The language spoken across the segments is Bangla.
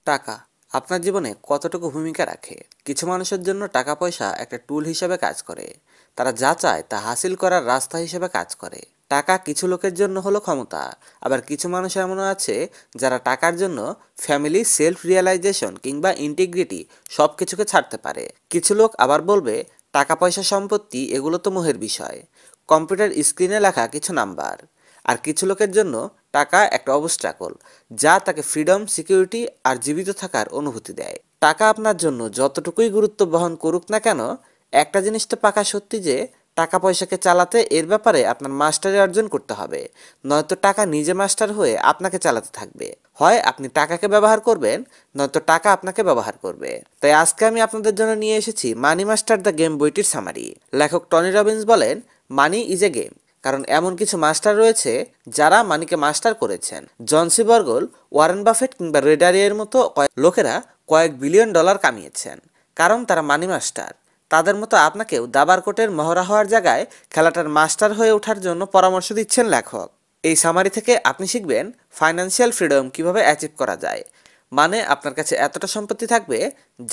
টাকা আপনার জীবনে কতটুকু ভূমিকা রাখে? কিছু মানুষের জন্য টাকা পয়সা একটা টুল হিসেবে কাজ করে। তারা যা চায় তা হাসিল করার রাস্তা হিসেবে কাজ করে। টাকা কিছু লোকের জন্য হলো ক্ষমতা, আবার কিছু মানুষ এমনও আছে যারা টাকার জন্য ফ্যামিলি, সেলফ রিয়েলাইজেশন কিংবা ইন্টিগ্রিটি সব কিছুকে ছাড়তে পারে। কিছু লোক আবার বলবে টাকা পয়সা সম্পত্তি এগুলো তো মোহের বিষয়, কম্পিউটার স্ক্রিনে লেখা কিছু নাম্বার। আর কিছু লোকের জন্য টাকা একটা অবস্ট্রাকল, যা তাকে ফ্রিডম, সিকিউরিটি আর জীবিত থাকার অনুভূতি দেয়। টাকা আপনার জন্য যতটুকুই গুরুত্ব বহন করুক না কেন, একটা জিনিস তো পাকা সত্যি যে টাকা পয়সাকে চালাতে এর ব্যাপারে আপনার মাস্টারি অর্জন করতে হবে। নয়তো টাকা নিজে মাস্টার হয়ে আপনাকে চালাতে থাকবে। হয় আপনি টাকাকে ব্যবহার করবেন, নয়তো টাকা আপনাকে ব্যবহার করবে। তাই আজকে আমি আপনাদের জন্য নিয়ে এসেছি মানি মাস্টার দ্য গেম বইটির সামারি। লেখক টনি রবিন্স বলেন, মানি ইজ এ গেম, কারণ এমন কিছু মাস্টার রয়েছে যারা মানিকে মাস্টার করেছেন। জন সি বর্গল, ওয়ারেন বাফেট কিংবা রে ডালিয়ার মতো লোকেরা কয়েক বিলিয়ন ডলার কামিয়েছেন, কারণ তারা মানি মাস্টার। তাদের মতো আপনাকেও দাবার কোটের মহড়া হওয়ার জায়গায় খেলাটার মাস্টার হয়ে ওঠার জন্য পরামর্শ দিচ্ছেন লেখক। এই সামারি থেকে আপনি শিখবেন ফাইন্যান্সিয়াল ফ্রিডম কিভাবে অ্যাচিভ করা যায়। মানে আপনার কাছে এতটা সম্পত্তি থাকবে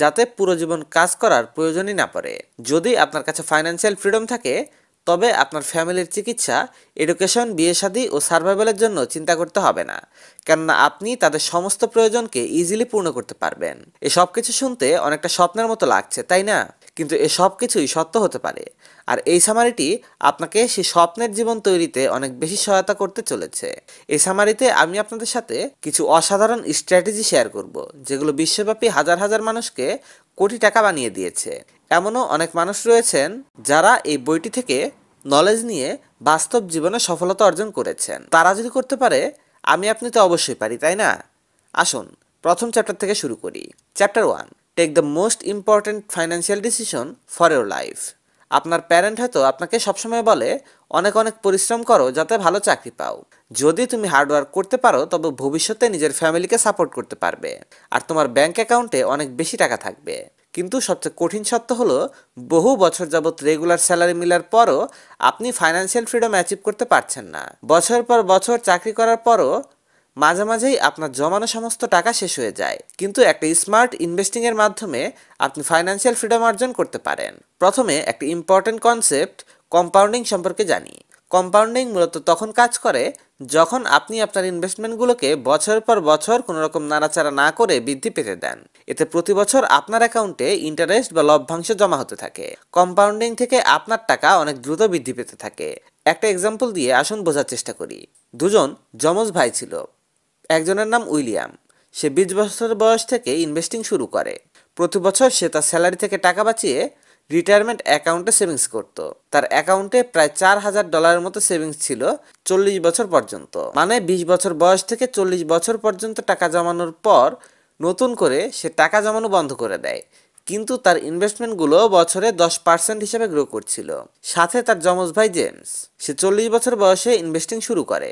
যাতে পুরো জীবন কাজ করার প্রয়োজনই না পড়ে। যদি আপনার কাছে ফাইন্যান্সিয়াল ফ্রিডম থাকে, তবে আপনার ফ্যামিলির চিকিৎসা, এডুকেশন, বিয়ে শাদী ও সার্ভাইভালের জন্য চিন্তা করতে হবে না, কেননা আপনি তাদের সমস্ত প্রয়োজনকে ইজিলি পূর্ণ করতে পারবেন। এসব কিছু শুনতে অনেকটা স্বপ্নের মতো লাগছে, তাই না? কিন্তু এ সব কিছুই সত্য হতে পারে। আর এই সামারিটি আপনাকে সেই স্বপ্নের জীবন তৈরিতে অনেক বেশি সহায়তা করতে চলেছে। এই সামারিতে আমি আপনাদের সাথে কিছু অসাধারণ স্ট্র্যাটেজি শেয়ার করব, যেগুলো বিশ্বব্যাপী হাজার হাজার মানুষকে কোটি টাকা বানিয়ে দিয়েছে। এমনও অনেক মানুষ রয়েছেন যারা এই বইটি থেকে নলেজ নিয়ে বাস্তব জীবনে সফলতা অর্জন করেছেন। তারা যদি করতে পারে, আপনি তো অবশ্যই পারি, তাই না? আসুন প্রথম চ্যাপ্টার থেকে শুরু করি। Chapter 1, take the most important financial decision for your life. আপনার প্যারেন্ট হয়তো আপনাকে সবসময় বলে অনেক অনেক পরিশ্রম করো যাতে ভালো চাকরি পাও। যদি তুমি হার্ডওয়ার্ক করতে পারো, তবে ভবিষ্যতে নিজের ফ্যামিলিকে সাপোর্ট করতে পারবে আর তোমার ব্যাংক অ্যাকাউন্টে অনেক বেশি টাকা থাকবে। কিন্তু সবচেয়ে কঠিন সত্য হলো, বহু বছর যাবৎ রেগুলার স্যালারি মিলার পরও আপনি ফাইন্যান্সিয়াল ফ্রিডম অ্যাচিভ করতে পারছেন না। বছর পর বছর চাকরি করার পরও মাঝে মাঝেই আপনার জমানো সমস্ত টাকা শেষ হয়ে যায়। কিন্তু একটা স্মার্ট ইনভেস্টিং এর মাধ্যমে আপনি ফাইন্যান্সিয়াল ফ্রিডম অর্জন করতে পারেন। প্রথমে একটা ইম্পর্টেন্ট কনসেপ্ট, কম্পাউন্ডিং সম্পর্কে জানি। কম্পাউন্ডিং মূলত তখন কাজ করে যখন আপনি আপনার ইনভেস্টমেন্টগুলোকে বছর পর বছর কোনো রকম নাড়াচাড়া না করে বৃদ্ধি পেতে দেন। এতে প্রতি বছর আপনার অ্যাকাউন্টে ইন্টারেস্ট বা লভ্যাংশ জমা হতে থাকে। কম্পাউন্ডিং থেকে আপনার টাকা অনেক দ্রুত বৃদ্ধি পেতে থাকে। একটা এক্সাম্পল দিয়ে আসুন বোঝার চেষ্টা করি। দুজন যমজ ভাই ছিল। একজনের নাম উইলিয়াম। সে 20 বছর বয়স থেকে ইনভেস্টিং শুরু করে। প্রতি বছর সে তার স্যালারি থেকে টাকা বাঁচিয়ে রিটায়ারমেন্ট অ্যাকাউন্টে সেভিংস করত। তার অ্যাকাউন্টে প্রায় $4000 মতো সেভিংস ছিল 40 বছর পর্যন্ত। মানে 20 বছর বয়স থেকে 40 বছর পর্যন্ত টাকা জমানোর পর নতুন করে সে টাকা জমানো বন্ধ করে দেয়। কিন্তু তার ইনভেস্টমেন্টগুলো বছরে 10% হিসেবে গ্রো করছিল। সাথে তার যমজ ভাই জেমস, সে 40 বছর বয়সে ইনভেস্টিং শুরু করে।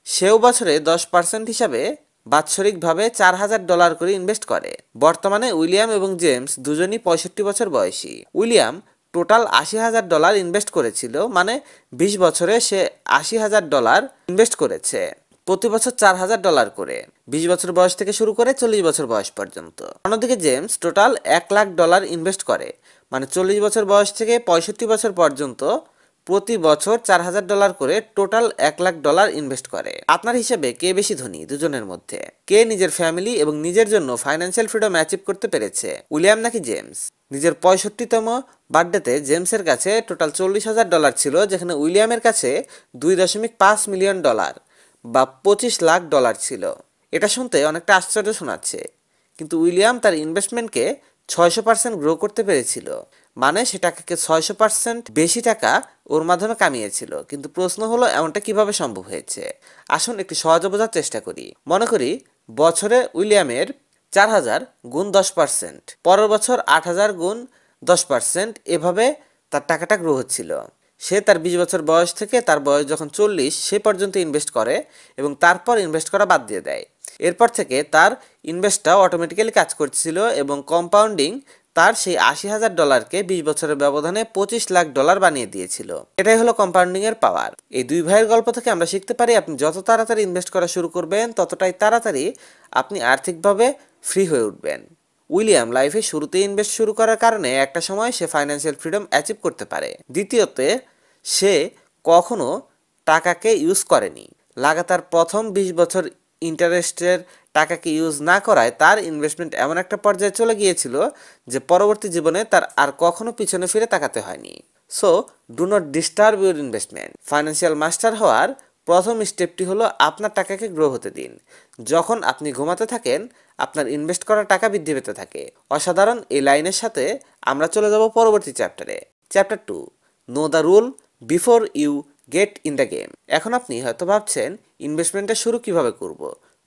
সেও বছরে 10% হিসাবে বাৎসরিকভাবে $4000 করে ইনভেস্ট করে। বর্তমানে উইলিয়াম এবং জেমস দুজনই 65 বছর বয়সী। উইলিয়াম টোটাল $80,000 ইনভেস্ট করেছিল, মানে 20 বছরে সে $80,000 ইনভেস্ট করেছে, প্রতি বছর $4000 করে, 20 বছর বয়স থেকে শুরু করে 40 বছর বয়স পর্যন্ত। অন্যদিকে জেমস টোটাল $1,00,000 ইনভেস্ট করে, মানে 40 বছর বয়স থেকে 65 বছর পর্যন্ত প্রতি বছর $4000 করে টোটাল $1,00,000 ইনভেস্ট করে। আপনার হিসেবে কে বেশি ধনী দুজনের মধ্যে? কে নিজের ফ্যামিলি এবং নিজের জন্য ফাইন্যান্সিয়াল ফ্রিডম অ্যাচিভ করতে পেরেছে, উইলিয়াম নাকি জেমস? নিজের 65তম বার্থডেতে জেমসের কাছে টোটাল $40,000 ছিল, যেখানে উইলিয়ামের কাছে $2.5 মিলিয়ন বা $25 লাখ ছিল। এটা শুনতে অনেকটা আশ্চর্য শোনাচ্ছে, কিন্তু উইলিয়াম তার ইনভেস্টমেন্টকে 600% গ্রো করতে পেরেছিল। মানে সে টাকাকে 600% বেশি টাকা ওর মাধ্যমে কামিয়েছিল। কিন্তু প্রশ্ন হলো, এমনটা কিভাবে সম্ভব হয়েছে? আসুন একটু সহজে বোঝার চেষ্টা করি। মনে করি বছরে উইলিয়ামের 4000 গুণ 10%, পরের বছর 8000 গুণ 10%, এভাবে তার টাকাটা গ্রো হচ্ছিল। সে তার 20 বছর বয়স থেকে তার বয়স যখন 40 সে পর্যন্ত ইনভেস্ট করে এবং তারপর ইনভেস্ট করা বাদ দিয়ে দেয়। এরপর থেকে তার ইনভেস্টটাও অটোমেটিক্যালি কাজ করছিল এবং কম্পাউন্ডিং তার সেই $80,000কে 20 বছরের ব্যবধানে $25 লাখ বানিয়ে দিয়েছিল। এটাই হলো কম্পাউন্ডিং এর পাওয়ার। এই দুই ভাইয়ের গল্প থেকে আমরা শিখতে পারি, আপনি যত তাড়াতাড়ি ইনভেস্ট করা শুরু করবেন, ততটাই তাড়াতাড়ি আপনি আর্থিকভাবে ফ্রি হয়ে উঠবেন। উইলিয়াম লাইফে শুরুতে ইনভেস্ট শুরু করার কারণে একটা সময় সে ফাইন্যান্সিয়াল ফ্রিডম অ্যাচিভ করতে পারে। দ্বিতীয়তে, সে কখনো টাকাকে ইউজ করেনি। লাগাতার প্রথম 20 বছর ইন্টারেস্টের টাকাকে ইউজ না করায় তার ইনভেস্টমেন্ট এমন একটা পর্যায়ে চলে গিয়েছিল যে পরবর্তী জীবনে তার আর কখনো পিছনে ফিরে তাকাতে হয়নি। So do not disturb your investment. Financial master হওয়ার প্রথম স্টেপটি হলো আপনার টাকাকে গ্রো হতে দিন। যখন আপনি ঘুমাতে থাকেন, আপনার ইনভেস্ট করা টাকা বৃদ্ধি পেতে থাকে। অসাধারণ এই লাইনের সাথে আমরা চলে যাব পরবর্তী চ্যাপ্টারে। Chapter 2, know the rule before you get in the game. এখন আপনি হয়তো ভাবছেন ইনভেস্টমেন্টটা শুরু কিভাবে করব,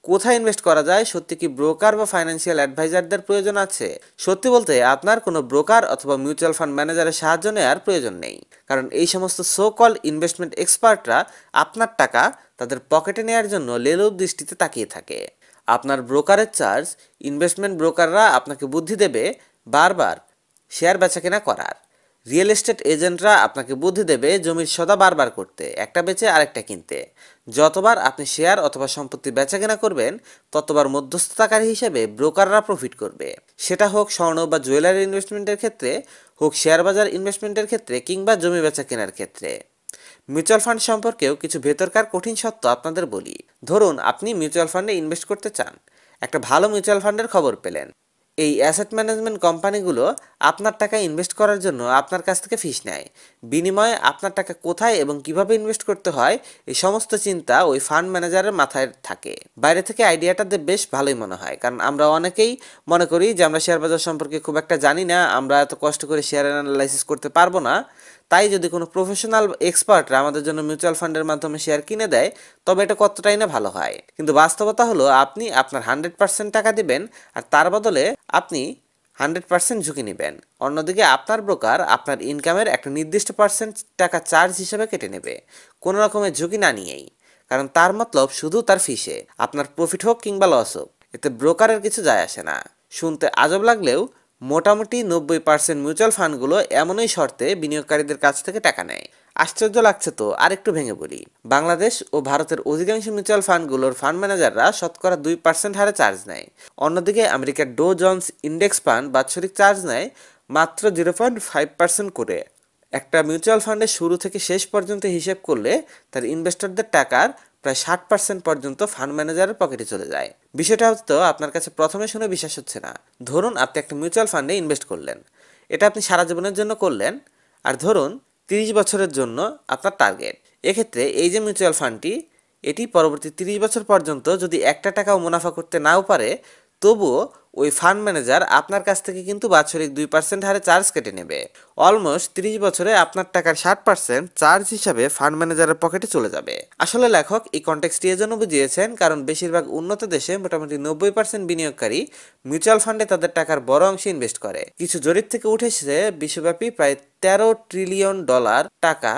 কোথায় ইনভেস্ট করা যায়, সত্যি কি ব্রোকার বা ফাইন্যান্সিয়াল অ্যাডভাইজারদের প্রয়োজন আছে? সত্যি বলতে আপনার কোনো ব্রোকার অথবা মিউচুয়াল ফান্ড ম্যানেজারের সাহায্য নেওয়ার প্রয়োজন নেই, কারণ এই সমস্ত সো কল ইনভেস্টমেন্ট এক্সপার্টরা আপনার টাকা তাদের পকেটে নেওয়ার জন্য লেলোপ দৃষ্টিতে তাকিয়ে থাকে। আপনার ব্রোকারের চার্জ, ইনভেস্টমেন্ট ব্রোকাররা আপনাকে বুদ্ধি দেবে বারবার শেয়ার বেচাকেনা করার। রিয়েল এস্টেট এজেন্টরা আপনাকে বুদ্ধি দেবে জমির সদা বারবার করতে, একটা বেচে আরেকটা কিনতে। যতবার আপনি শেয়ার অথবা সম্পত্তি বেচাকেনা করবেন, ততবার মধ্যস্থতাকারী হিসেবে ব্রোকাররা প্রফিট করবে। সেটা হোক স্বর্ণ বা জুয়েলারি ইনভেস্টমেন্টের ক্ষেত্রে, হোক শেয়ার বাজার ইনভেস্টমেন্টের ক্ষেত্রে, কিংবা জমি বেচা কেনার ক্ষেত্রে। মিউচুয়াল ফান্ড সম্পর্কেও কিছু ভেতরকার কঠিন সত্য আপনাদের বলি। ধরুন আপনি মিউচুয়াল ফান্ডে ইনভেস্ট করতে চান। একটা ভালো মিউচুয়াল ফান্ডের খবর পেলেন। এই অ্যাসেট ম্যানেজমেন্ট কোম্পানিগুলো আপনার টাকা ইনভেস্ট করার জন্য আপনার কাছ থেকে ফিস নেয়। বিনিময়ে আপনার টাকা কোথায় এবং কিভাবে ইনভেস্ট করতে হয় এই সমস্ত চিন্তা ওই ফান্ড ম্যানেজারের মাথায় থাকে। বাইরে থেকে আইডিয়াটা বেশ ভালোই মনে হয়, কারণ আমরা অনেকেই মনে করি যে আমরা শেয়ার বাজার সম্পর্কে খুব একটা জানি না, আমরা এত কষ্ট করে শেয়ার অ্যানালাইসিস করতে পারবো না। তাই যদি কোনো প্রফেশনাল এক্সপার্টরা আমাদের জন্য মিউচুয়াল ফান্ডের মাধ্যমে শেয়ার কিনে দেয়, তবে এটা কতটাই না ভালো হয়। কিন্তু বাস্তবতা হলো আপনি আপনার 100% টাকা দিবেন, আর তার বদলে আপনি 100% ঝুঁকি নেবেন। অন্যদিকে আপনার ব্রোকার আপনার ইনকামের একটা নির্দিষ্ট পার্সেন্ট টাকা চার্জ হিসেবে কেটে নেবে, কোনো রকমের ঝুঁকি না নিয়েই। কারণ তার মতলব শুধু তার ফিসে, আপনার প্রফিট হোক কিংবা লস হোক, এতে ব্রোকারের কিছু যায় আসে না। শুনতে আজব লাগলেও মোটামুটি 90% মিউচুয়াল ফান্ডগুলো এমনই শর্তে বিনিয়োগকারীদের কাছ থেকে টাকা নেয়। আশ্চর্য লাগছে তো, আরেকটু ভেঙে বলি। বাংলাদেশ ও ভারতের অধিকাংশ মিউচুয়াল ফান্ডগুলোর ফান্ড ম্যানেজাররা শতকরা 2% হারে চার্জ নেয়। অন্যদিকে আমেরিকার ডো জোন্স ইন্ডেক্স ফান্ড বাৎসরিক চার্জ নেয় মাত্র 0.5% করে। একটা মিউচুয়াল ফান্ডের শুরু থেকে শেষ পর্যন্ত হিসেব করলে তার ইনভেস্টরদের টাকার প্রায় 60% পর্যন্ত ফান্ড ম্যানেজারের পকেটে চলে যায়। বিষয়টা হয়তো আপনার কাছে প্রথমে শুনে বিশ্বাস হচ্ছে না। ধরুন আপনি একটা মিউচুয়াল ফান্ডে ইনভেস্ট করলেন। এটা আপনি সারা জীবনের জন্য করলেন। আর ধরুন 30 বছরের জন্য আপনার টার্গেট। এক্ষেত্রে এই যে মিউচুয়াল ফান্ডটি, এটি পরবর্তী 30 বছর পর্যন্ত যদি একটা টাকাও মুনাফা করতে নাও পারে, তবুও ওই ফান্ড ম্যানেজার আপনার কাছ থেকে কিন্তু বাৎসরিক 2% হারে চার্জ কেটে নেবে। অলমোস্ট 30 বছরে আপনার টাকার 60% চার্জ হিসাবে ফান্ড ম্যানেজারের পকেটে চলে যাবে। আসলে লেখক এই কনটেক্সটটি এজন্য বুঝিয়েছেন কারণ বেশিরভাগ উন্নত দেশে মোটামুটি 90% বিনিয়োগকারী মিউচুয়াল ফান্ডে তাদের টাকার বড় অংশ ইনভেস্ট করে। কিছু জরিপ থেকে উঠে এসেছে বিশ্বব্যাপী প্রায় $13 ট্রিলিয়ন টাকা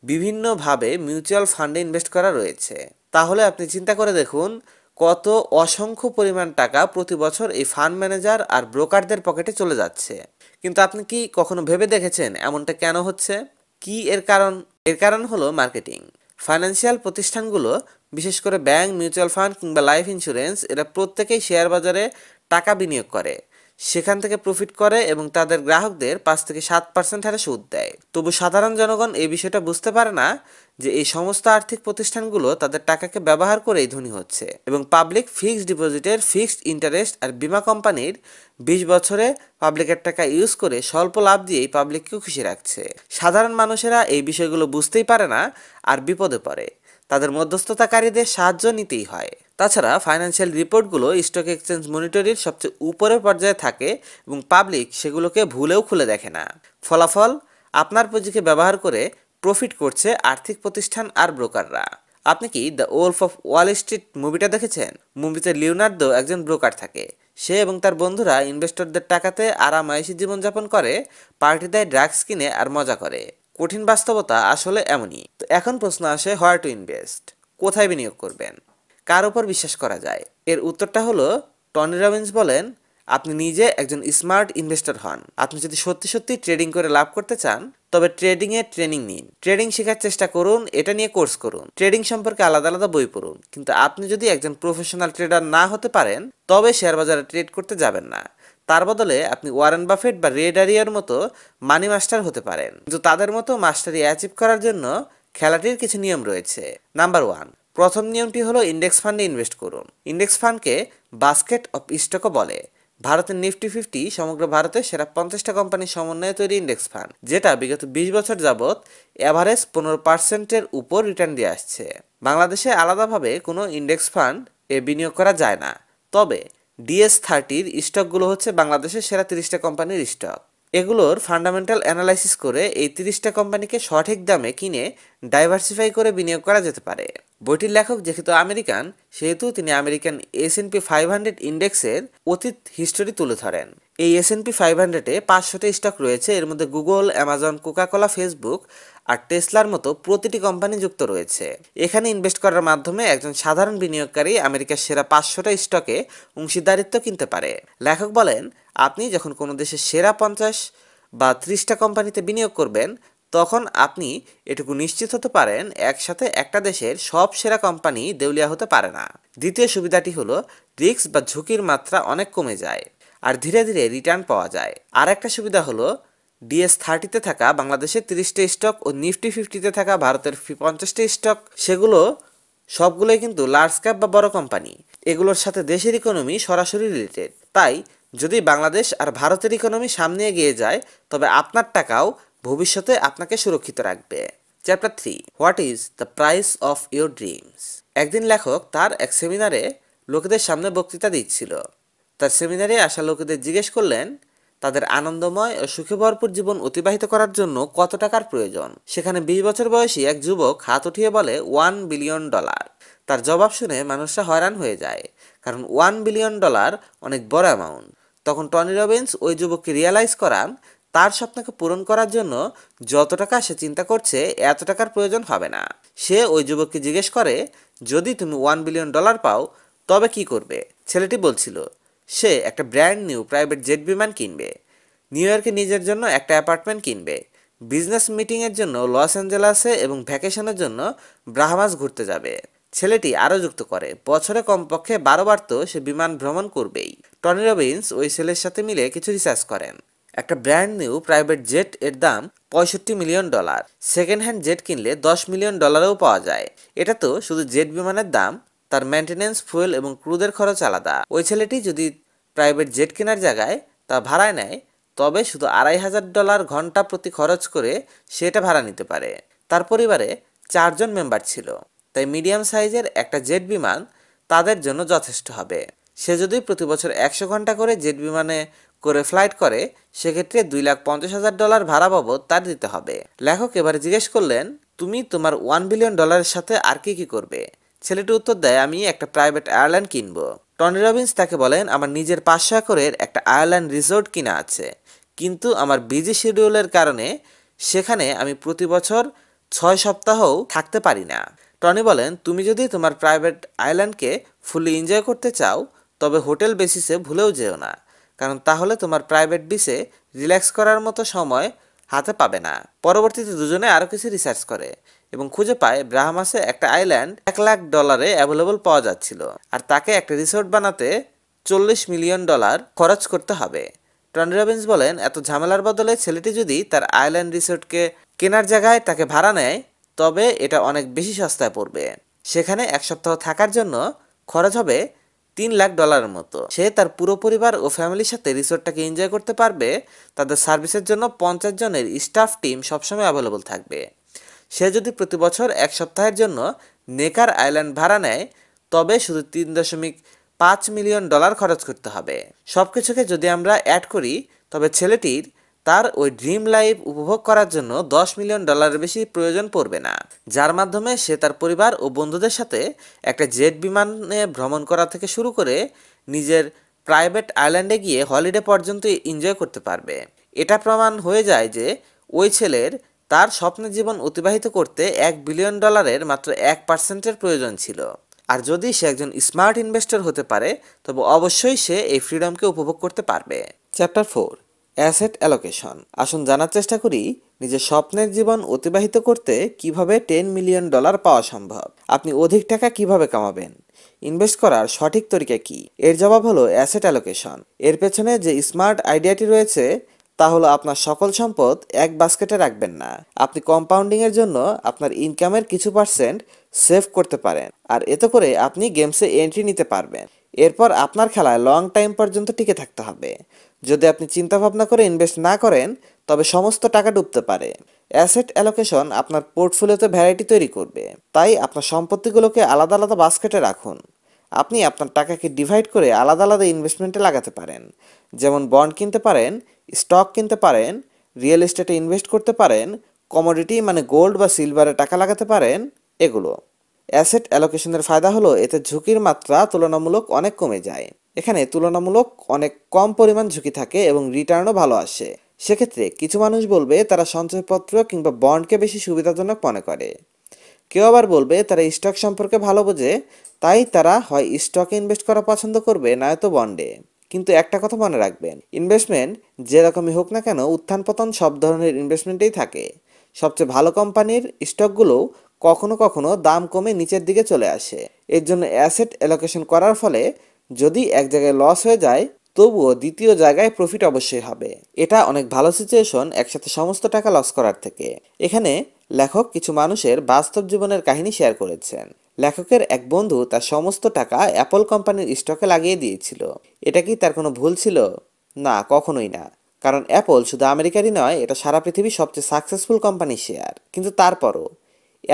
বিভিন্নভাবে মিউচুয়াল ফান্ডে ইনভেস্ট করা রয়েছে। তাহলে আপনি চিন্তা করে দেখুন কত অসংখ্য পরিমাণ টাকা প্রতি বছর এই ফান্ড ম্যানেজার আর ব্রোকারদের পকেটে চলে যাচ্ছে। কিন্তু আপনি কি কখনো ভেবে দেখেছেন এমনটা কেন হচ্ছে? কি এর কারণ? এর কারণ হলো মার্কেটিং। ফাইন্যান্সিয়াল প্রতিষ্ঠানগুলো, বিশেষ করে ব্যাংক, মিউচুয়াল ফান্ড কিংবা লাইফ ইন্স্যুরেন্স, এরা প্রত্যেকেই শেয়ার বাজারে টাকা বিনিয়োগ করে, সেখান থেকে প্রফিট করে এবং তাদের গ্রাহকদের 5 থেকে 7% হারে সুদ দেয়। তবু সাধারণ জনগণ এই বিষয়টা বুঝতে পারে না যে এই সমস্ত আর্থিক প্রতিষ্ঠানগুলো তাদের টাকাকে ব্যবহার করেই ধনী হচ্ছে এবং পাবলিক ফিক্সড ডিপোজিটের ফিক্সড ইন্টারেস্ট আর বীমা কোম্পানির 20 বছরে পাবলিকের টাকা ইউজ করে স্বল্প লাভ দিয়েই পাবলিককেও খুশি রাখছে। সাধারণ মানুষেরা এই বিষয়গুলো বুঝতেই পারে না আর বিপদে পড়ে। তাদের মধ্যস্থতাকারীদের সাহায্য নিতেই হয়। তাছাড়া ফাইন্যান্সিয়াল রিপোর্টগুলো স্টক এক্সচেঞ্জ মনিটরির সবচেয়ে উপরের পর্যায়ে থাকে এবং পাবলিক সেগুলোকে ভুলেও খুলে দেখে না। ফলাফল, আপনার পুঁজিকে ব্যবহার করে প্রফিট করছে আর্থিক প্রতিষ্ঠান আর ব্রোকাররা। আপনি কি the wolf of Wall Street মুভিটা দেখেছেন? মুভিতে লিওনার্দো একজন ব্রোকার থাকে। সে এবং তার বন্ধুরা ইনভেস্টরদের টাকাতে আরামায়েশী জীবনযাপন করে, পার্টি দেয়, ড্রাগস কিনে আর মজা করে। কঠিন বাস্তবতা আসলে এমনই। তো এখন প্রশ্ন আসে, হোয়ার টু ইনভেস্ট? কোথায় বিনিয়োগ করবেন? কার উপর বিশ্বাস করা যায়? এর উত্তরটা হলো, টনি রবিন্স বলেন, আপনি নিজে একজন স্মার্ট ইনভেস্টর হন। আপনি যদি সত্যি সত্যি ট্রেডিং করে লাভ করতে চান, তবে ট্রেডিংয়ে ট্রেনিং নিন, ট্রেডিং শেখার চেষ্টা করুন, এটা নিয়ে কোর্স করুন, ট্রেডিং সম্পর্কে আলাদা আলাদা বই পড়ুন। কিন্তু আপনি যদি একজন প্রফেশনাল ট্রেডার না হতে পারেন তবে শেয়ার বাজারে ট্রেড করতে যাবেন না। তার বদলে আপনি ওয়ারেন বাফেট বা রে ডালিয়ার মতো মানি মাস্টার হতে পারেন। কিন্তু তাদের মতো মাস্টারি অ্যাচিভ করার জন্য খেলাটির কিছু নিয়ম রয়েছে। নাম্বার 1, প্রথম নিয়মটি হলো ইন্ডেক্স ফান্ডে ইনভেস্ট করুন। ইন্ডেক্স ফান্ডকে বাস্কেট অফ স্টকও বলে। ভারতের নিফটি 50 সমগ্র ভারতের সেরা 50টা কোম্পানির সমন্বয়ে তৈরি ইন্ডেক্স ফান্ড, যেটা বিগত 20 বছর যাবৎ অ্যাভারেজ 15%-এর উপর রিটার্ন দিয়ে আসছে। বাংলাদেশে আলাদাভাবে কোনো ইন্ডেক্স ফান্ড বিনিয়োগ করা যায় না। তবে DS30-র স্টকগুলো হচ্ছে বাংলাদেশের সেরা 30টা কোম্পানির স্টক। এগুলোর ফান্ডামেন্টাল অ্যানালাইসিস করে এই 30টা কোম্পানিকে সঠিক দামে কিনে ডাইভার্সিফাই করে বিনিয়োগ করা যেতে পারে। বইটির লেখক যেহেতু আমেরিকান, সেহেতু তিনি আমেরিকান S&P 500 ইন্ডেক্সের অতীত হিস্টোরি তুলে ধরেন। এই S&P 500-এ 500টা স্টক রয়েছে। এর মধ্যে গুগল, অ্যামাজন, কোকাকোলা, ফেসবুক আর টেসলার মতো প্রতিটি কোম্পানি যুক্ত রয়েছে। এখানে ইনভেস্ট করার মাধ্যমে একজন সাধারণ বিনিয়োগকারী আমেরিকার সেরা 500টা স্টকে অংশীদারিত্ব কিনতে পারে। লেখক বলেন, আপনি যখন কোনো দেশের সেরা 50 বা 30টা কোম্পানিতে বিনিয়োগ করবেন, তখন আপনি এটুকু নিশ্চিত হতে পারেন একসাথে একটা দেশের সব সেরা কোম্পানি দেউলিয়া হতে পারে না। দ্বিতীয় সুবিধাটি হলো রিস্ক বা ঝুঁকির মাত্রা অনেক কমে যায় আর ধীরে ধীরে রিটার্ন পাওয়া যায়। আর একটা সুবিধা হলো DS30-তে থাকা বাংলাদেশের 30টা স্টক ও নিফটি 50-তে থাকা ভারতের 50টা স্টক, সেগুলো সবগুলোই কিন্তু লার্জ ক্যাপ বা বড় কোম্পানি। এগুলোর সাথে দেশের ইকোনমি সরাসরি রিলেটেড। তাই যদি বাংলাদেশ আর ভারতের ইকোনমি সামনে এগিয়ে যায়, তবে আপনার টাকাও ভবিষ্যতে আপনাকে সুরক্ষিত রাখবে। Chapter 3, what is the price of your dreams. একদিন লেখক তার এক সেমিনারে লোকেদের সামনে বক্তৃতা দিচ্ছিল। তার সেমিনারে আসা লোকেদের জিজ্ঞেস করলেন তাদের আনন্দময় ও সুখে ভরপুর জীবন অতিবাহিত করার জন্য কত টাকার প্রয়োজন। সেখানে 20 বছর বয়সী এক যুবক হাত উঠিয়ে বলে $1 বিলিয়ন। তার জবাব শুনে মানুষরা হয়রান হয়ে যায়, কারণ $1 বিলিয়ন অনেক বড় অ্যামাউন্ট। তখন টনি রবিন্স ওই যুবককে রিয়েলাইজ করান তার স্বপ্নকে পূরণ করার জন্য যত টাকা সে চিন্তা করছে এত টাকার প্রয়োজন হবে না। সে ওই যুবককে জিজ্ঞেস করে, যদি তুমি $1 বিলিয়ন পাও তবে কি করবে? ছেলেটি বলছিল সে একটা ব্র্যান্ড নিউ প্রাইভেট জেট বিমান কিনবে, নিউ ইয়র্কে নিজের জন্য একটা অ্যাপার্টমেন্ট কিনবে, বিজনেস মিটিংয়ের জন্য লস অ্যাঞ্জেলাসে এবং ভ্যাকেশনের জন্য ব্রাহামাস ঘুরতে যাবে। ছেলেটি আরও যুক্ত করে, বছরে কমপক্ষে 12 বার তো সে বিমান ভ্রমণ করবেই। টনি রবিন্স ওই ছেলের সাথে মিলে কিছু রিসার্চ করেন। একটা ব্র্যান্ড নিউ প্রাইভেট জেট এর দাম $65 মিলিয়ন। সেকেন্ড হ্যান্ড জেট কিনলে $10 মিলিয়ন পাওয়া যায়। এটা তো শুধু জেট বিমানের দাম, তার মেনটেনেন্স, ফুয়েল এবং ক্রুদের খরচ আলাদা। ওই ছেলেটি যদি প্রাইভেট জেট কেনার জায়গায় তা ভাড়ায় নেয়, তবে শুধু $2,500 ঘন্টা প্রতি খরচ করে সেটা ভাড়া নিতে পারে। তার পরিবারে 4 জন মেম্বার ছিল, তাই মিডিয়াম সাইজের একটা জেট বিমান তাদের জন্য যথেষ্ট হবে। সে যদি প্রতি বছর 100 ঘন্টা করে জেট বিমানে করে ফ্লাইট করে, সেক্ষেত্রে $2,50,000 ভাড়া বাবদ তার দিতে হবে। লেখক এবারে জিজ্ঞেস করলেন, তুমি তোমার $1 বিলিয়ন সাথে আর কি কি করবে? ছেলেটি উত্তর দেয়, আমি একটা প্রাইভেট এয়ারলাইন কিনবো। টনি রবিন্স তাকে বলেন, আমার নিজের 500 একরের একটা আয়ারল্যান্ড রিসোর্ট কিনা আছে, কিন্তু আমার বিজি শিডিউলের কারণে সেখানে আমি প্রতি বছর 6 সপ্তাহও থাকতে পারি না। টনি বলেন, তুমি যদি তোমার প্রাইভেট আইল্যান্ডকে ফুলি এনজয় করতে চাও, তবে হোটেল বেসিসে ভুলেও যেও না, কারণ তাহলে তোমার প্রাইভেট বিসে রিল্যাক্স করার মতো সময় হাতে পাবে না। পরবর্তীতে দুজনে আরও কিছু রিসার্চ করে এবং খুঁজে পায় ব্রাহামাসে একটা আইল্যান্ড $1,00,000 অ্যাভেলেবল পাওয়া যাচ্ছিল, আর তাকে একটা রিসোর্ট বানাতে $40 মিলিয়ন খরচ করতে হবে। টনি রবিন্স বলেন, এত ঝামেলার বদলে ছেলেটি যদি তার আইল্যান্ড রিসোর্টকে কেনার জায়গায় তাকে ভাড়া নেয়, তবে এটা অনেক বেশি সস্তায় পড়বে। সেখানে 1 সপ্তাহ থাকার জন্য খরচ হবে $3,00,000 মতো। সে তার পুরো পরিবার ও ফ্যামিলির সাথে রিসোর্টটাকে এনজয় করতে পারবে। তাদের সার্ভিসের জন্য 50 জনের স্টাফ টিম সবসময় অ্যাভেলেবল থাকবে। সে যদি প্রতি বছর 1 সপ্তাহের জন্য নেকার আইল্যান্ড ভাড়া নেয়, তবে শুধু $3.5 মিলিয়ন খরচ করতে হবে। সব কিছুকে যদি আমরা অ্যাড করি, তবে ছেলেটির তার ওই ড্রিম লাইফ উপভোগ করার জন্য $10 মিলিয়ন বেশি প্রয়োজন পড়বে না, যার মাধ্যমে সে তার পরিবার ও বন্ধুদের সাথে একটা জেট বিমানে ভ্রমণ করা থেকে শুরু করে নিজের প্রাইভেট আইল্যান্ডে গিয়ে হলিডে পর্যন্ত এনজয় করতে পারবে। এটা প্রমাণ হয়ে যায় যে ওই ছেলের তার স্বপ্নের জীবন অতিবাহিত করতে $1 বিলিয়ন মাত্র 1%-এর প্রয়োজন ছিল। আর যদি সে একজন স্মার্ট ইনভেস্টর হতে পারে, তবে অবশ্যই সে এই ফ্রিডমকে উপভোগ করতে পারবে। Chapter 4, asset allocation. আসুন জানার চেষ্টা করি নিজের স্বপ্নের জীবন অতিবাহিত করতে কিভাবে $10 মিলিয়ন পাওয়া সম্ভব। আপনি অধিক টাকা কিভাবে কামাবেন, ইনভেস্ট করার সঠিক তরিকা কি? এর জবাব হলো অ্যাসেট অ্যালোকেশন। এর পেছনে যে স্মার্ট আইডিয়াটি রয়েছে তা হলো আপনার সকল সম্পদ এক বাস্কেটে রাখবেন না। আপনি কম্পাউন্ডিং এর জন্য আপনার ইনকামের কিছু পার্সেন্ট সেভ করতে পারেন, আর এতে করে আপনি গেমসে এন্ট্রি নিতে পারবেন। এরপর আপনার খেলায় লং টাইম পর্যন্ত টিকে থাকতে হবে। যদি আপনি চিন্তা ভাবনা করে ইনভেস্ট না করেন তবে সমস্ত টাকা ডুবতে পারে। অ্যাসেট অ্যালোকেশন আপনার পোর্টফোলিওতে ভ্যারাইটি তৈরি করবে। তাই আপনার সম্পত্তিগুলোকে আলাদা আলাদা বাস্কেটে রাখুন। আপনি আপনার টাকাকে ডিভাইড করে আলাদা আলাদা ইনভেস্টমেন্টে লাগাতে পারেন। যেমন বন্ড কিনতে পারেন, স্টক কিনতে পারেন, রিয়েল এস্টেটে ইনভেস্ট করতে পারেন, কমোডিটি মানে গোল্ড বা সিলভারে টাকা লাগাতে পারেন, এগুলো। অ্যাসেট অ্যালোকেশনের ফায়দা হলো এতে ঝুঁকির মাত্রা তুলনামূলক অনেক কমে যায়। এখানে তুলনামূলক অনেক কম পরিমাণ ঝুঁকি থাকে এবং রিটার্নও ভালো আসে। সেক্ষেত্রে কিছু মানুষ বলবে তারা সঞ্চয়পত্র কিংবা বন্ডকে বেশি সুবিধাজনক মনে করে। কেউ আবার বলবে তারা স্টক সম্পর্কে ভালো বোঝে, তাই তারা হয় স্টকে ইনভেস্ট করা পছন্দ করবে নয়তো বন্ডে। কিন্তু একটা কথা মনে রাখবেন, ইনভেস্টমেন্ট যেরকমই হোক না কেন উত্থান পতন সব ধরনের ইনভেস্টমেন্টেই থাকে। সবচেয়ে ভালো কোম্পানির স্টকগুলোও কখনো কখনো দাম কমে নিচের দিকে চলে আসে। এর জন্য অ্যাসেট অ্যালোকেশন করার ফলে যদি এক জায়গায় লস হয়ে যায় তবুও দ্বিতীয় জায়গায় প্রফিট অবশ্যই হবে। এটা অনেক ভালো সিচুয়েশন একসাথে সমস্ত টাকা লস করার থেকে। এখানে লেখক কিছু মানুষের বাস্তব জীবনের কাহিনী শেয়ার করেছেন। লেখকের এক বন্ধু তার সমস্ত টাকা অ্যাপল কোম্পানির স্টকে লাগিয়ে দিয়েছিল। এটা কি তার কোনো ভুল ছিল? না, কখনোই না। কারণ অ্যাপল শুধু আমেরিকারই নয়, এটা সারা পৃথিবীর সবচেয়ে সাকসেসফুল কোম্পানির শেয়ার। কিন্তু তারপরও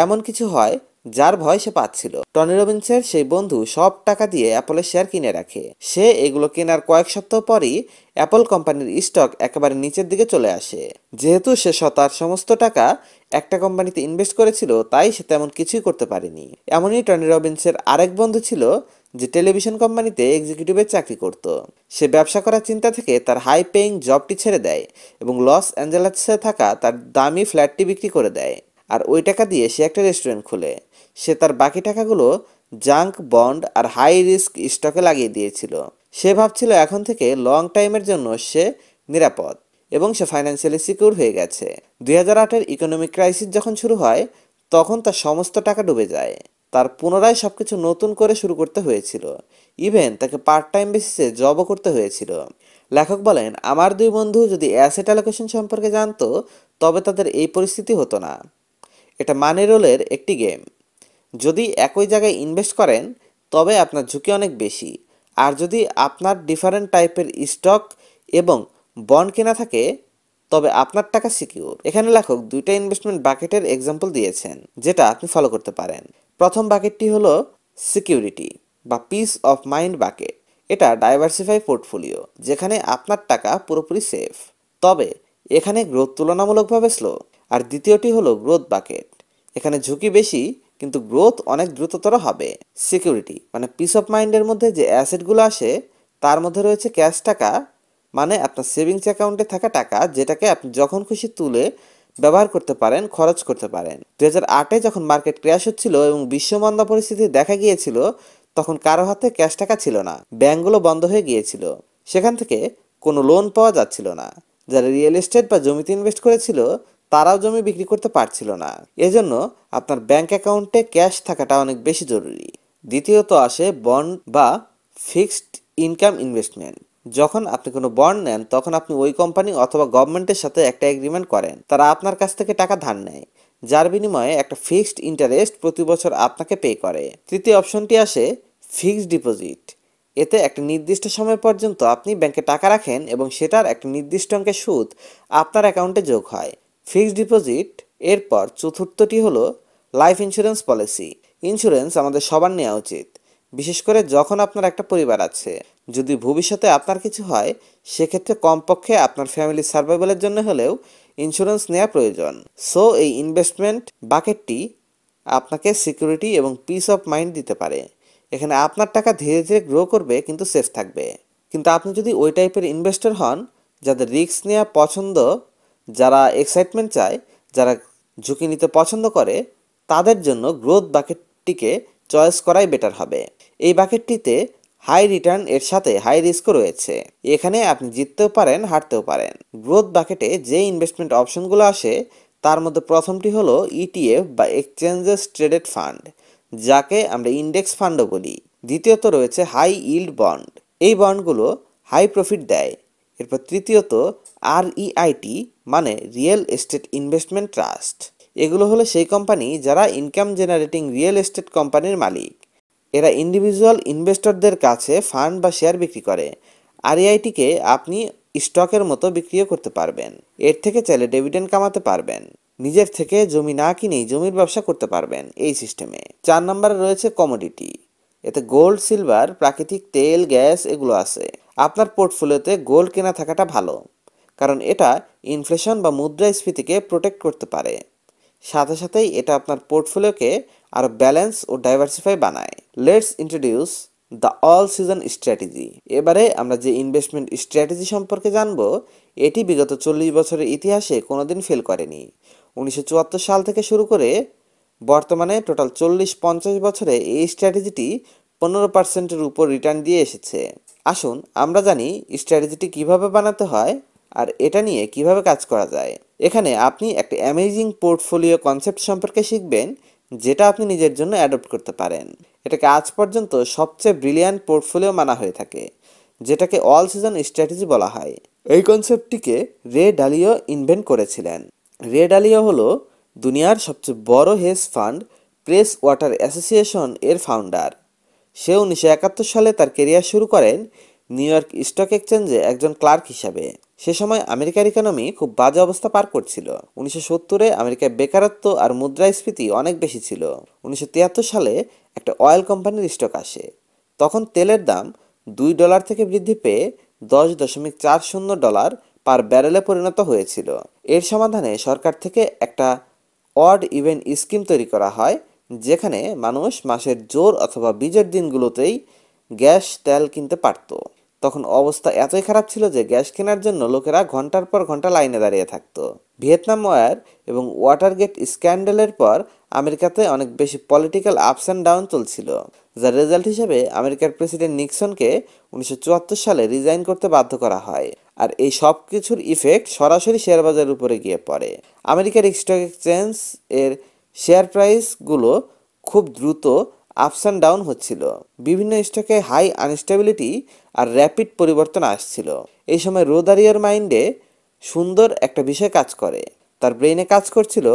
এমন কিছু হয় যার ভয় সে পাচ্ছিল। টনি রবিন্সের সেই বন্ধু সব টাকা দিয়ে অ্যাপলের শেয়ার কিনে রাখে। সে এগুলো কেনার কয়েক সপ্তাহ পরই অ্যাপল কোম্পানির স্টক একেবারে নিচের দিকে চলে আসে। যেহেতু সে তার সমস্ত টাকা একটা কোম্পানিতে ইনভেস্ট করেছিল, তাই সে তেমন কিছুই করতে পারেনি। এমনই টনি রবিন্সের আরেক বন্ধু ছিল যে টেলিভিশন কোম্পানিতে এক্সিকিউটিভের চাকরি করত। সে ব্যবসা করার চিন্তা থেকে তার হাই পেইং জবটি ছেড়ে দেয় এবং লস অ্যাঞ্জেলেসে থাকা তার দামি ফ্ল্যাটটি বিক্রি করে দেয়। আর ওই টাকা দিয়ে সে একটা রেস্টুরেন্ট খোলে। সে তার বাকি টাকাগুলো জাঙ্ক বন্ড আর হাই রিস্ক স্টকে লাগিয়ে দিয়েছিল। সে ভাবছিল এখন থেকে লং টাইমের জন্য সে নিরাপদ এবং সে ফাইন্যান্সিয়ালি সিকিউর হয়ে গেছে। 2008-এর ইকোনমিক ক্রাইসিস যখন শুরু হয় তখন তার সমস্ত টাকা ডুবে যায়। তার পুনরায় সবকিছু নতুন করে শুরু করতে হয়েছিল। ইভেন তাকে পার্ট টাইম বেসিসে জবও করতে হয়েছিল। লেখক বলেন, আমার দুই বন্ধু যদি অ্যাসেট অ্যালোকেশন সম্পর্কে জানতো তবে তাদের এই পরিস্থিতি হতো না। এটা মানি রোলের একটি গেম। যদি একই জায়গায় ইনভেস্ট করেন তবে আপনার ঝুঁকি অনেক বেশি। আর যদি আপনার ডিফারেন্ট টাইপের স্টক এবং বন্ড কেনা থাকে তবে আপনার টাকা সিকিউর। এখানে লেখক দুইটা ইনভেস্টমেন্ট বাকেটের এক্সাম্পল দিয়েছেন যেটা আপনি ফলো করতে পারেন। প্রথম বাকেটটি হলো সিকিউরিটি বা পিস অফ মাইন্ড বাকেট। এটা ডাইভার্সিফাই পোর্টফোলিও, যেখানে আপনার টাকা পুরোপুরি সেফ, তবে এখানে গ্রোথ তুলনামূলকভাবে স্লো। আর দ্বিতীয়টি হলো গ্রোথ বাকেট। এখানে ঝুঁকি বেশি কিন্তু গ্রোথ অনেক দ্রুততর হবে। সিকিউরিটি মানে পিস অফ মাইন্ডের মধ্যে যে অ্যাসেটগুলো আসে তার মধ্যে রয়েছে ক্যাশ টাকা, মানে আপনার সেভিংস অ্যাকাউন্টে থাকা টাকা যেটাকে আপনি যখন খুশি তুলে ব্যবহার করতে পারেন, খরচ করতে পারেন। 2008-এ যখন মার্কেট ক্র্যাশ হচ্ছিল এবং বিশ্বমন্দা পরিস্থিতি দেখা গিয়েছিল তখন কারো হাতে ক্যাশ টাকা ছিল না, ব্যাংকগুলো বন্ধ হয়ে গিয়েছিল, সেখান থেকে কোনো লোন পাওয়া যাচ্ছিল না। যারা রিয়েল এস্টেট বা জমিতে ইনভেস্ট করেছিল তারাও জমি বিক্রি করতে পারছিল না। এজন্য আপনার ব্যাংক অ্যাকাউন্টে ক্যাশ থাকাটা অনেক বেশি জরুরি। দ্বিতীয়ত আসে বন্ড বা ফিক্সড ইনকাম ইনভেস্টমেন্ট। যখন আপনি কোনো বন্ড নেন তখন আপনি ওই কোম্পানি অথবা গভর্নমেন্টের সাথে একটা এগ্রিমেন্ট করেন। তারা আপনার কাছ থেকে টাকা ধার নেয়, যার বিনিময়ে একটা ফিক্সড ইন্টারেস্ট প্রতি বছর আপনাকে পে করে। তৃতীয় অপশনটি আসে ফিক্সড ডিপোজিট। এতে একটা নির্দিষ্ট সময় পর্যন্ত আপনি ব্যাংকে টাকা রাখেন এবং সেটার একটা নির্দিষ্ট অঙ্কের সুদ আপনার অ্যাকাউন্টে যোগ হয়, ফিক্সড ডিপোজিট। এরপর চতুর্থটি হলো লাইফ ইন্স্যুরেন্স পলিসি। ইন্স্যুরেন্স আমাদের সবার নেওয়া উচিত, বিশেষ করে যখন আপনার একটা পরিবার আছে। যদি ভবিষ্যতে আপনার কিছু হয় সেক্ষেত্রে কমপক্ষে আপনার ফ্যামিলির সার্ভাইভালের জন্য হলেও ইন্স্যুরেন্স নেওয়া প্রয়োজন। সো এই ইনভেস্টমেন্ট বাকেটটি আপনাকে সিকিউরিটি এবং পিস অফ মাইন্ড দিতে পারে। এখানে আপনার টাকা ধীরে ধীরে গ্রো করবে কিন্তু সেফ থাকবে। কিন্তু আপনি যদি ওই টাইপের ইনভেস্টর হন যাদের রিস্ক নেওয়া পছন্দ, যারা এক্সাইটমেন্ট চায়, যারা ঝুঁকি নিতে পছন্দ করে, তাদের জন্য গ্রোথ বাকেটটিকে চয়েস করাই বেটার হবে। এই বাকেটটিতে হাই রিটার্ন এর সাথে হাই রিস্কও রয়েছে। এখানে আপনি জিততেও পারেন, হারতেও পারেন। গ্রোথ বাকেটে যে ইনভেস্টমেন্ট অপশনগুলো আসে তার মধ্যে প্রথমটি হলো ইটিএফ বা এক্সচেঞ্জেস ট্রেডেড ফান্ড, যাকে আমরা ইন্ডেক্স ফান্ডও বলি। দ্বিতীয়ত রয়েছে হাই ইল্ড বন্ড, এই বন্ডগুলো হাই প্রফিট দেয়। এরপর তৃতীয়ত আরইআইটি মানে রিয়েল এস্টেট ইনভেস্টমেন্ট ট্রাস্ট, এগুলো হলো সেই কোম্পানি যারা ইনকাম জেনারেটিং রিয়েল এস্টেট কোম্পানির মালিক। এরা ইন্ডিভিজুয়াল ইনভেস্টরদের কাছে ফান্ড বা শেয়ার বিক্রি করে। আরইআইটিকে আপনি স্টকের মতো বিক্রিও করতে পারবেন। এর থেকে চাইলে ডিভিডেন্ড কামাতে পারবেন। নিজের থেকে জমি না কিনেই জমির ব্যবসা করতে পারবেন এই সিস্টেমে। 4 নম্বরে রয়েছে কমোডিটি, এতে গোল্ড, সিলভার, প্রাকৃতিক তেল, গ্যাস এগুলো আছে। আপনার পোর্টফোলিওতে গোল্ড কেনা থাকাটা ভালো, কারণ এটা ইনফ্লেশন বা মুদ্রাস্ফীতিকে প্রোটেক্ট করতে পারে। সাথে সাথেই এটা আপনার পোর্টফোলিওকে আরও ব্যালেন্স ও ডাইভার্সিফাই বানায়। Let's introduce the all season strategy. এবারে আমরা যে ইনভেস্টমেন্ট স্ট্র্যাটেজি সম্পর্কে জানব, এটি বিগত 40 বছরের ইতিহাসে কোনোদিন ফেল করেনি। 1974 সাল থেকে শুরু করে বর্তমানে টোটাল 40-50 বছরে এই স্ট্র্যাটেজিটি 15%-এর উপর রিটার্ন দিয়ে এসেছে। আসুন আমরা জানি স্ট্র্যাটেজিটি কিভাবে বানাতে হয় আর এটা নিয়ে কিভাবে কাজ করা যায়। এখানে আপনি একটা অ্যামেজিং পোর্টফোলিও কনসেপ্ট সম্পর্কে শিখবেন, যেটা আপনি নিজের জন্য অ্যাডপ্ট করতে পারেন। এটাকে আজ পর্যন্ত সবচেয়ে ব্রিলিয়ান্ট পোর্টফোলিও মানা হয়ে থাকে, যেটাকে অল সিজন স্ট্র্যাটেজি বলা হয়। এই কনসেপ্টটিকে রে ডালিও ইনভেন্ট করেছিলেন। রে ডালিও হলো দুনিয়ার সবচেয়ে বড় hedge fund press water association এর ফাউন্ডার। সে 1971 সালে তার কেরিয়ার শুরু করেন নিউ ইয়র্ক স্টক এক্সচেঞ্জে একজন ক্লার্ক হিসাবে। সে সময় আমেরিকার ইকোনমি খুব বাজে অবস্থা পার করছিল। 1970-এ আমেরিকায় বেকারত্ব আর মুদ্রাস্ফীতি অনেক বেশি ছিল। 1973 সালে একটা অয়েল কোম্পানির স্টক আসে। তখন তেলের দাম $2 থেকে বৃদ্ধি পেয়ে $10.40 পার ব্যারেলে পরিণত হয়েছিল। এর সমাধানে সরকার থেকে একটা অড ইভেন স্কিম তৈরি করা হয়, যেখানে মানুষ মাসের জোর অথবা বীজের দিনগুলোতেই গ্যাস তেল কিনতে পারত। তখন অবস্থা এতই খারাপ ছিল যে গ্যাস কেনার জন্য লোকেরা ঘন্টার পর ঘন্টা লাইনে দাঁড়িয়ে থাকতো। ভিয়েতনাম ওয়ার এবং ওয়াটারগেট স্ক্যান্ডালের পর আমেরিকাতে অনেক বেশি পলিটিক্যাল আপস অ্যান্ড ডাউন চলছিল, যার রেজাল্ট হিসেবে আমেরিকার প্রেসিডেন্ট নিক্সনকে 1974 সালে রিজাইন করতে বাধ্য করা হয়। আর এই সব কিছুর ইফেক্ট সরাসরি শেয়ার বাজারের উপরে গিয়ে পড়ে। আমেরিকার স্টক এক্সচেঞ্জ এর শেয়ার প্রাইসগুলো খুব দ্রুত আপস অ্যান্ড ডাউন হচ্ছিল। বিভিন্ন স্টকে হাই আনস্টেবিলিটি আর র্যাপিড পরিবর্তন আসছিল। এই সময় রোদারিয়ার মাইন্ডে সুন্দর একটা বিষয় কাজ করে। তার ব্রেইনে কাজ করছিল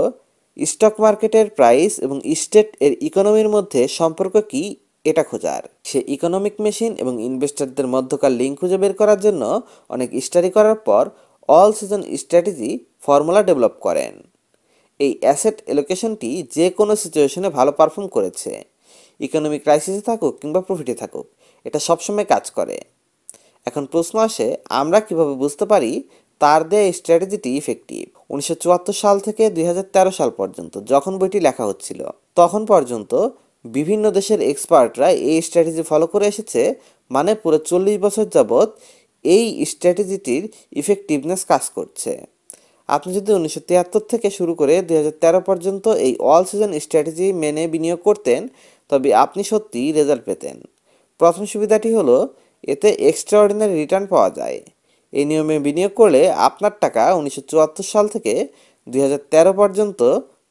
স্টক মার্কেটের প্রাইস এবং স্টেট এর ইকোনমির মধ্যে সম্পর্ক কি, এটা খোঁজার। সে ইকোনমিক মেশিন এবং ইনভেস্টরদের মধ্যকার লিঙ্ক খুঁজে বের করার জন্য অনেক স্টাডি করার পর all season strategy formula develop করেন। এই অ্যাসেট এলোকেশনটি যে কোনো সিচুয়েশনে ভালো পারফর্ম করেছে, ইকোনমিক ক্রাইসিসে থাকুক কিংবা প্রফিটে থাকুক, এটা সবসময় কাজ করে। এখন প্রশ্ন আসে, আমরা কিভাবে বুঝতে পারি তার দেয়া স্ট্র্যাটেজিটি ইফেক্টিভ? 1974 সাল থেকে 2013 সাল পর্যন্ত যখন বইটি লেখা হচ্ছিল, তখন পর্যন্ত বিভিন্ন দেশের এক্সপার্টরা এই স্ট্র্যাটেজি ফলো করে এসেছে। মানে পুরো 40 বছর যাবৎ এই স্ট্র্যাটেজিটির ইফেক্টিভনেস কাজ করছে। আপনি যদি 1973 থেকে শুরু করে 2013 পর্যন্ত এই অল সিজন স্ট্র্যাটেজি মেনে বিনিয়োগ করতেন, তবে আপনি সত্যিই রেজাল্ট পেতেন। প্রথম সুবিধাটি হলো এতে এক্সট্রাঅর্ডিনারি রিটার্ন পাওয়া যায়। এই নিয়মে বিনিয়োগ করলে আপনার টাকা 1974 সাল থেকে 2013 পর্যন্ত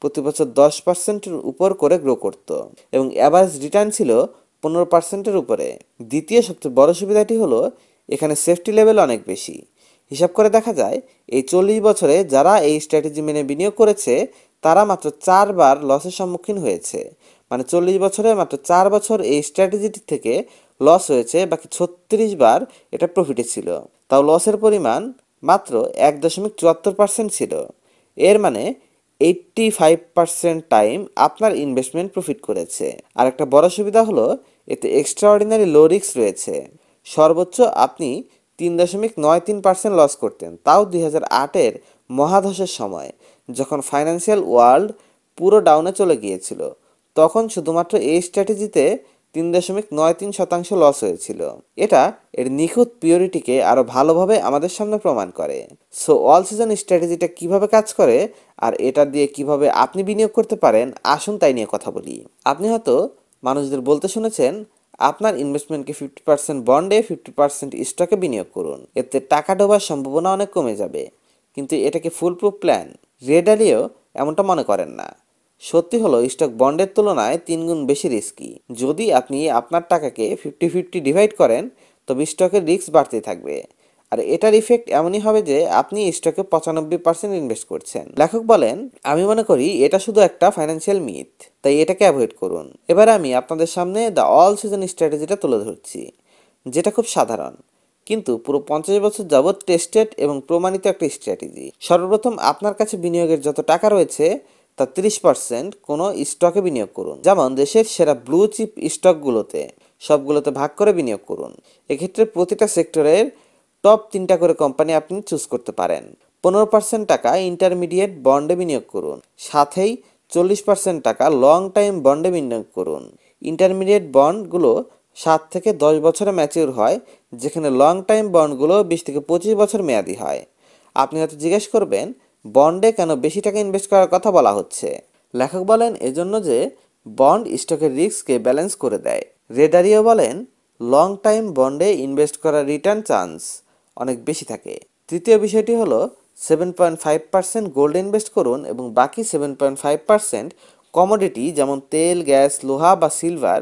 প্রতি বছর 10%-এর উপর করে গ্রো করত এবং অ্যাভারেজ রিটার্ন ছিল 15%-এর উপরে। দ্বিতীয় সবচেয়ে বড় সুবিধাটি হলো এখানে সেফটি লেভেল অনেক বেশি। হিসাব করে দেখা যায় এই 40 বছরে যারা এই স্ট্র্যাটেজি মেনে বিনিয়োগ করেছে তারা মাত্র 4 বার লসের সম্মুখীন হয়েছে। মানে 40 বছরে মাত্র 4 বছর এই স্ট্র্যাটেজিটি থেকে লস হয়েছে, বাকি 36 বার এটা প্রফিটে ছিল। তাও লসের পরিমাণ মাত্র 1.74% ছিল। এর মানে 85% টাইম আপনার ইনভেস্টমেন্ট প্রফিট করেছে। আর একটা বড় সুবিধা হলো এতে এক্সট্রাঅর্ডিনারি লো রিস্ক রয়েছে। সর্বোচ্চ আপনি 3.93% লস করতেন, তাও 2008-এর মহাধসের সময়, যখন ফাইন্যান্সিয়াল ওয়ার্ল্ড পুরো ডাউনে চলে গিয়েছিল। তখন শুধুমাত্র এই স্ট্র্যাটেজিতে 3.93% লস হয়েছিল। এটা এর নিখুঁত পিওরিটিকে আরও ভালোভাবে আমাদের সামনে প্রমাণ করে। সো অল সিজন স্ট্র্যাটেজিটা কিভাবে কাজ করে আর এটা দিয়ে কিভাবে আপনি বিনিয়োগ করতে পারেন, আসুন তাই নিয়ে কথা বলি। আপনি হয়তো মানুষদের বলতে শুনেছেন আপনার ইনভেস্টমেন্টকে 50% বন্ডে 50% স্টকে বিনিয়োগ করুন। এতে টাকা ডোবার সম্ভাবনা অনেক কমে যাবে। কিন্তু এটা কি ফুল প্রুফ প্ল্যান? রে ডালিও এমনটা মনে করেন না। সত্যি হলো স্টক বন্ডের তুলনায় 3 গুণ বেশি রিস্কি। যদি আপনি আপনার টাকাকে 50-50 ডিভাইড করেন তবে স্টকের রিস্ক বাড়তেই থাকবে। আর এটার ইফেক্ট এমনই হবে যে আপনি স্টকে 95% ইনভেস্ট করছেন। লেখক বলেন, আমি মনে করি এটা শুধু একটা ফাইন্যান্সিয়াল মিথ, তাই এটাকে অ্যাভয়েড করুন। এবার আমি আপনাদের সামনে দ্য অল সিজন স্ট্র্যাটেজিটা তুলে ধরছি, যেটা খুব সাধারণ কিন্তু পুরো 50 বছর যাবৎ টেস্টেড এবং প্রমাণিত একটা স্ট্র্যাটেজি। সর্বপ্রথম আপনার কাছে বিনিয়োগের যত টাকা রয়েছে তার 30% কোনো স্টকে বিনিয়োগ করুন, যেমন দেশের সেরা ব্লু চিপ স্টকগুলোতে। সবগুলোতে ভাগ করে বিনিয়োগ করুন। এক্ষেত্রে প্রতিটা সেক্টরের টপ 3টা করে কোম্পানি আপনি চুজ করতে পারেন। 15% টাকা ইন্টারমিডিয়েট বন্ডে বিনিয়োগ করুন, সাথেই 40% টাকা লং টাইম বন্ডে বিনিয়োগ করুন। ইন্টারমিডিয়েট বন্ডগুলো 7 থেকে 10 বছরে ম্যাচিউর হয়, যেখানে লং টাইম বন্ডগুলো 20 থেকে 25 বছর মেয়াদি হয়। আপনি হয়তো জিজ্ঞেস করবেন, বন্ডে কেন বেশি টাকা ইনভেস্ট করার কথা বলা হচ্ছে? লেখক বলেন, এজন্য যে বন্ড স্টকের রিস্ককে ব্যালেন্স করে দেয়। রেডারিও বলেন, লং টাইম বন্ডে ইনভেস্ট করার রিটার্ন চান্স অনেক বেশি থাকে। তৃতীয় বিষয়টি হলো 7.5% গোল্ড ইনভেস্ট করুন এবং বাকি 7.5% কমোডিটি যেমন তেল, গ্যাস, লোহা বা সিলভার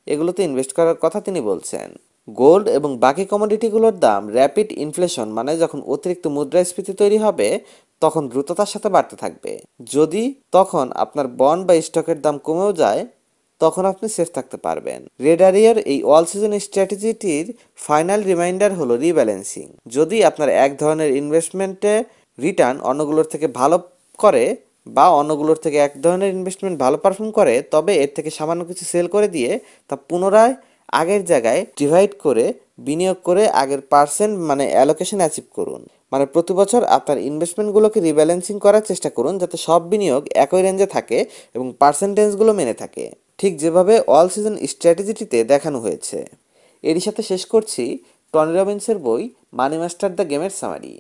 এগুলোতে ইনভেস্ট করার কথা তিনি বলছেন। গোল্ড এবং বাকি কমোডিটিগুলোর দাম র্যাপিড ইনফ্লেশন মানে যখন অতিরিক্ত মুদ্রাস্ফীতি তৈরি হবে তখন দ্রুততার সাথে বাড়তে থাকবে। যদি তখন আপনার বন্ড বা স্টকের দাম কমেও যায় তখন আপনি সেফ থাকতে পারবেন। রেডারিয়ার এই অল সিজন স্ট্র্যাটেজিটির ফাইনাল রিমাইন্ডার হলো রিব্যালেন্সিং। যদি আপনার এক ধরনের ইনভেস্টমেন্টে রিটার্ন অন্যগুলোর থেকে ভালো করে বা অন্যগুলোর থেকে এক ধরনের ইনভেস্টমেন্ট ভালো পারফর্ম করে, তবে এর থেকে সামান্য কিছু সেল করে দিয়ে তা পুনরায় আগের জায়গায় ডিভাইড করে বিনিয়োগ করে আগের পার্সেন্ট মানে অ্যালোকেশন অ্যাচিভ করুন। মানে প্রতি বছর আপনার ইনভেস্টমেন্টগুলোকে রিব্যালেন্সিং করার চেষ্টা করুন যাতে সব বিনিয়োগ একই রেঞ্জে থাকে এবং পার্সেন্টেজগুলো মেনে থাকে, ঠিক যেভাবে অল সিজন স্ট্র্যাটেজিটিতে দেখানো হয়েছে। এরই সাথে শেষ করছি টনি রবিন্সের বই মানি মাস্টার দ্য গেমের সামারি।